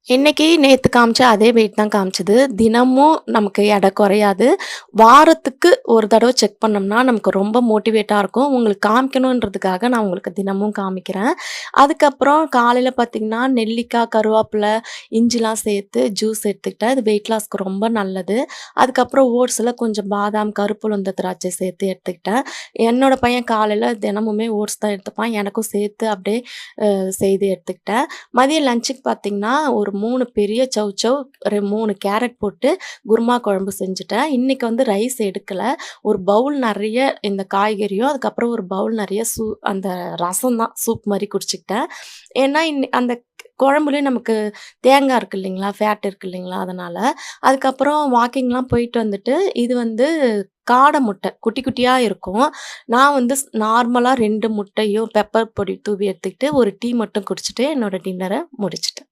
இன்னைக்கு நேத்து காமிச்ச அதே வெயிட் தான் காமிச்சது. தினமும் நமக்கு எடை குறையாது. வாரத்துக்கு ஒரு தடவ செக் பண்ணோம்னா, நமக்கு ரொம்ப மோட்டிவேட்டா இருக்கும். உங்களுக்கு காமிக்கணுன்றதுக்காக நான் உங்களுக்கு தினமும் காமிக்கிறேன். அதுக்கப்புறம் காலையில பார்த்தீங்கன்னா, நெல்லிக்காய், கருவேப்பில, இஞ்சிலாம் சேர்த்து ஜூஸ் எடுத்துக்கிட்டேன். இது வெயிட் லாஸ்க்கு ரொம்ப நல்லது. அதுக்கப்புறம் ஓட்ஸில கொஞ்சம் பாதாம், கருப்புளுந்த திராட்சை சேர்த்து எடுத்துக்கிட்டேன். என்னோட பையன் காலையில தினமுமே ஓட்ஸ் தான் எடுத்துப்பான். எனக்கும் சேர்த்து அப்படியே செய்து எடுத்துக்கிட்டேன். மதியம் லஞ்சுக்கு பார்த்தீங்கன்னா, ஒரு 3 பெரிய சௌசௌ, ஒரு 3 கேரட் போட்டு குருமா குழம்பு செஞ்சுட்டேன். இன்னைக்கு வந்து ரைஸ் எடுக்கல. ஒரு பவுல் நெறைய இந்த காய்கறியும், அதுக்கப்புறம் ஒரு பவுல் நெறைய அந்த ரசம் தான் சூப் மாரி குடிச்சுக்கிட்டேன். ஏன்னா, அந்த குழம்புலயும் நமக்கு தேங்காய் இருக்கு இல்லைங்களா? ஃபேட் இருக்கு இல்லைங்களா? அதனால. அதுக்கப்புறம் வாக்கிங்லாம் போயிட்டு வந்துட்டு, இது வந்து காடை முட்டை குட்டி குட்டியா இருக்கும். நான் வந்து நார்மலா 2 முட்டையும் பெப்பர் பொடி தூவி எடுத்துக்கிட்டு, ஒரு டீ மட்டும் குடிச்சுட்டு என்னோட டின்னர முடிச்சுட்டேன்.